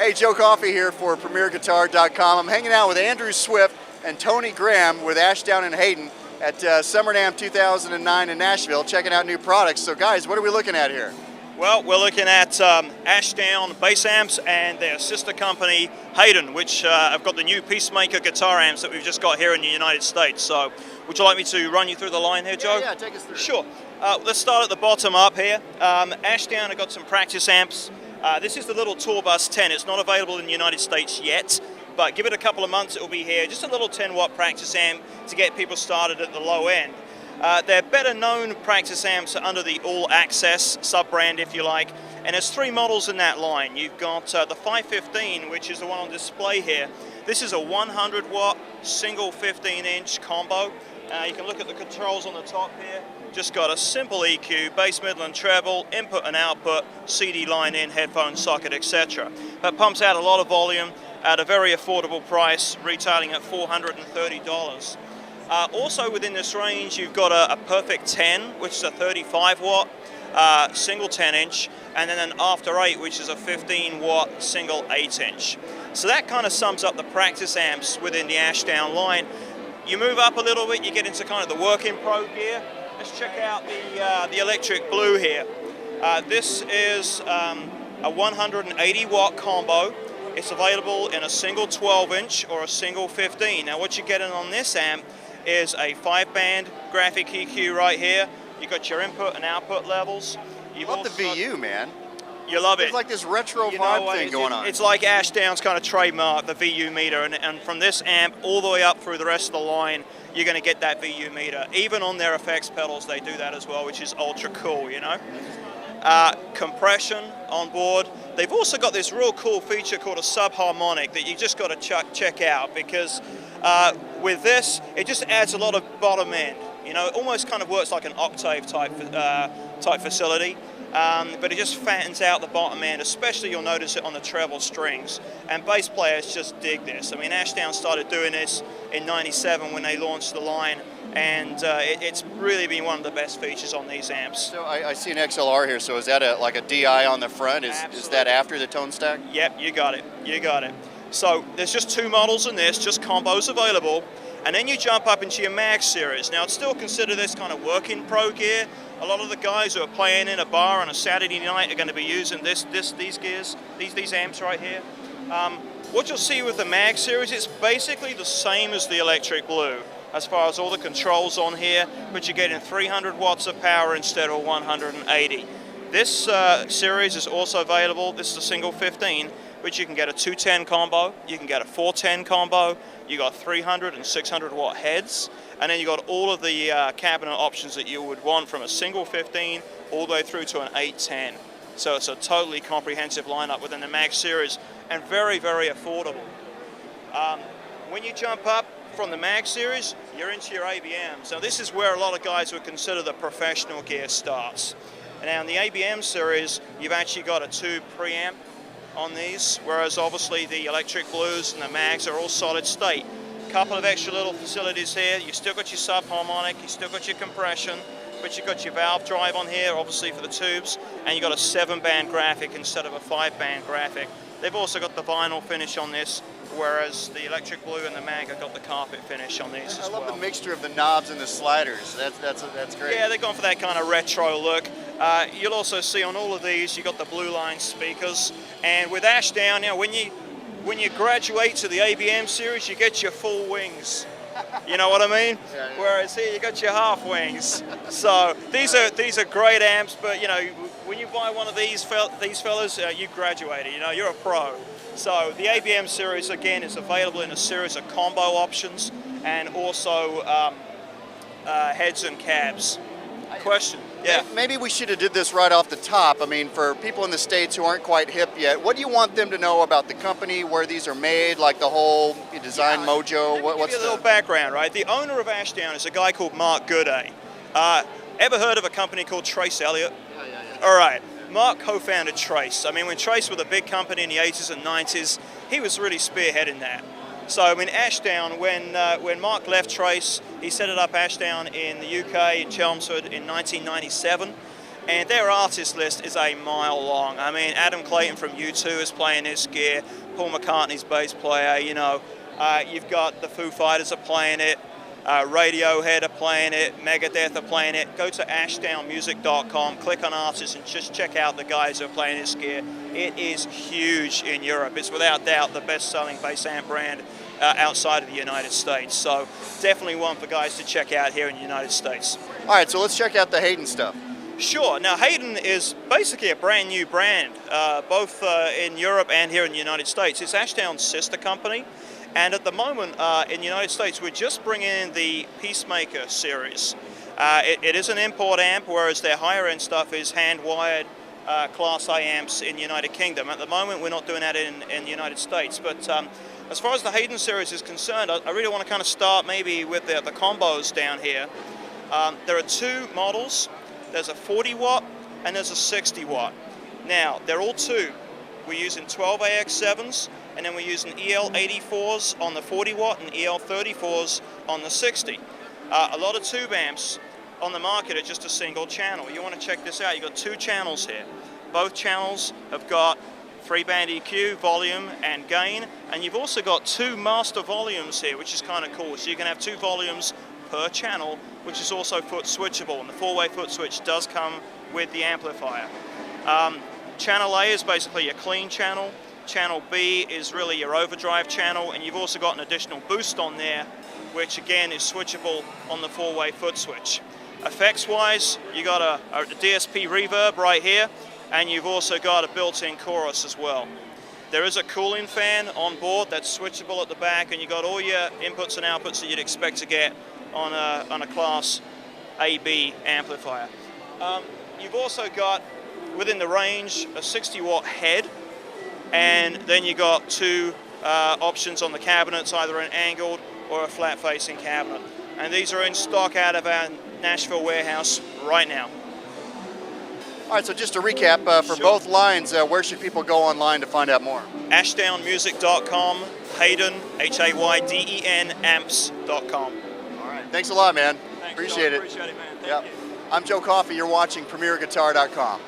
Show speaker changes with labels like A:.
A: Hey, Joe Coffey here for PremierGuitar.com. I'm hanging out with Andrew Swift and Tony Graham with Ashdown and Hayden at Summer NAMM 2009 in Nashville, checking out new products. So guys, what are we looking at here?
B: Well, we're looking at Ashdown bass amps and their sister company, Hayden, which have got the new Peacemaker guitar amps that we've just got here in the United States. So, would you like me to run you through the line here, Joe?
A: Yeah, take us through.
B: Sure. Let's start at the bottom up here. Ashdown have got some practice amps. This is the little Tour Bus 10. It's not available in the United States yet, but give it a couple of months, it will be here. Just a little 10-watt practice amp to get people started at the low end. Their better known practice amps are under the All Access sub-brand, if you like, and there's three models in that line. You've got the 515, which is the one on display here. This is a 100-watt single 15-inch combo. You can look at the controls on the top here. Just got a simple EQ, bass, middle and treble, input and output, CD line in, headphone socket, etc. That pumps out a lot of volume at a very affordable price, retailing at $430. Also within this range, you've got a Perfect 10, which is a 35-watt single 10-inch, and then an After 8, which is a 15-watt single 8-inch. So that kind of sums up the practice amps within the Ashdown line. You move up a little bit, you get into kind of the working pro gear. Let's check out the Electric Blue here. This is a 180-watt combo. It's available in a single 12-inch or a single 15. Now what you're getting on this amp is a 5-band graphic EQ right here. You got your input and output levels.
A: I love the VU, man.
B: You love it.
A: It's like this retro vibe thing going on.
B: It's like Ashdown's kind of trademark, the VU meter, and from this amp all the way up through the rest of the line, you're going to get that VU meter. Even on their effects pedals, they do that as well, which is ultra cool, you know. Compression on board. They've also got this real cool feature called a subharmonic that you just got to check out, because with this, it just adds a lot of bottom end. You know, it almost kind of works like an octave type facility. But it just fattens out the bottom end, especially you'll notice it on the treble strings. And bass players just dig this. I mean, Ashdown started doing this in '97 when they launched the line, and it's really been one of the best features on these amps.
A: So I see an XLR here, so is that like a DI on the front? Is that after the tone stack?
B: Yep, you got it, you got it. So there's just two models in this, just combos available. And then you jump up into your Mag series. Now, I'd still consider this kind of working pro gear. A lot of the guys who are playing in a bar on a Saturday night are going to be using these gears, these amps right here. What you'll see with the Mag series, it's basically the same as the Electric Blue as far as all the controls on here, but you're getting 300 watts of power instead of 180. This series is also available. This is a single 15, which you can get a 210 combo, you can get a 410 combo, you got 300 and 600 watt heads, and then you got all of the cabinet options that you would want from a single 15 all the way through to an 810. So it's a totally comprehensive lineup within the Mag series, and very, very affordable. When you jump up from the Mag series, you're into your ABMs. Now this is where a lot of guys would consider the professional gear starts. Now in the ABM series, you've actually got a tube preamp on these, whereas obviously the Electric Blues and the Mags are all solid state. Couple of extra little facilities here. You still got your subharmonic, you still got your compression, but you've got your valve drive on here, obviously for the tubes, and you got a 7-band graphic instead of a 5-band graphic. They've also got the vinyl finish on this, whereas the Electric Blue and the Mag have got the carpet finish on these as well.
A: I love the mixture of the knobs and the sliders. That's great.
B: Yeah, they've gone for that kind of retro look. You'll also see on all of these, you got the Blue Line speakers, and with Ashdown, you know, when you graduate to the ABM series, you get your full wings. You know what I mean?
A: Yeah, yeah.
B: Whereas here you got your half wings. So these are great amps, but you know, when you buy one of these fellas, you graduated. You know, you're a pro. So the ABM series again is available in a series of combo options and also heads and cabs. Question? Yeah.
A: Maybe we should have did this right off the top. I mean, for people in the States who aren't quite hip yet, what do you want them to know about the company, where these are made, like the whole design mojo?
B: What's the little background, right? The owner of Ashdown is a guy called Mark Gooday. Ever heard of a company called Trace Elliott? Yeah. All right. Mark co-founded Trace. I mean, when Trace was a big company in the 80s and 90s, he was really spearheading that. So, I mean, Ashdown, when Mark left Trace, he set it up Ashdown in the UK, in Chelmsford, in 1997. and their artist list is a mile long. I mean, Adam Clayton from U2 is playing this gear, Paul McCartney's bass player, you know, you've got the Foo Fighters are playing it, Radiohead are playing it, Megadeth are playing it. Go to ashdownmusic.com, click on artists, and just check out the guys who are playing this gear. It is huge in Europe. It's without doubt the best-selling bass amp brand outside of the United States. So definitely one for guys to check out here in the United States.
A: All right, so let's check out the Hayden stuff.
B: Sure. Now, Hayden is basically a brand new brand, both in Europe and here in the United States. It's Ashdown's sister company. And at the moment, in the United States, we're just bringing in the Peacemaker series. It is an import amp, whereas their higher-end stuff is hand-wired Class A amps in the United Kingdom. At the moment, we're not doing that in the United States. But as far as the Hayden series is concerned, I really want to kind of start maybe with the combos down here. There are two models. There's a 40-watt and there's a 60-watt. Now, they're all tube. We're using 12 AX7s, and then we're using EL84s on the 40-watt and EL34s on the 60. A lot of tube amps on the market are just a single channel. You want to check this out. You've got two channels here. Both channels have got 3-band EQ, volume, and gain, and you've also got two master volumes here, which is kind of cool. So you can have two volumes per channel, which is also foot switchable, and the 4-way foot switch does come with the amplifier. Channel A is basically your clean channel. Channel B is really your overdrive channel, and you've also got an additional boost on there, which again is switchable on the 4-way foot switch. Effects-wise, you got a DSP reverb right here, and you've also got a built-in chorus as well. There is a cooling fan on board that's switchable at the back, and you've got all your inputs and outputs that you'd expect to get on a Class AB amplifier. You've also got, within the range, a 60-watt head, and then you got two options on the cabinets, either an angled or a flat-facing cabinet. And these are in stock out of our Nashville warehouse right now.
A: All right, so just to recap, for both lines, where should people go online to find out more?
B: Ashdownmusic.com, Hayden, Hayden, amps.com.
A: All right, thanks a lot, man.
B: Thanks,
A: Appreciate it.
B: Appreciate it, man. Thank you.
A: I'm Joe Coffey. You're watching PremierGuitar.com.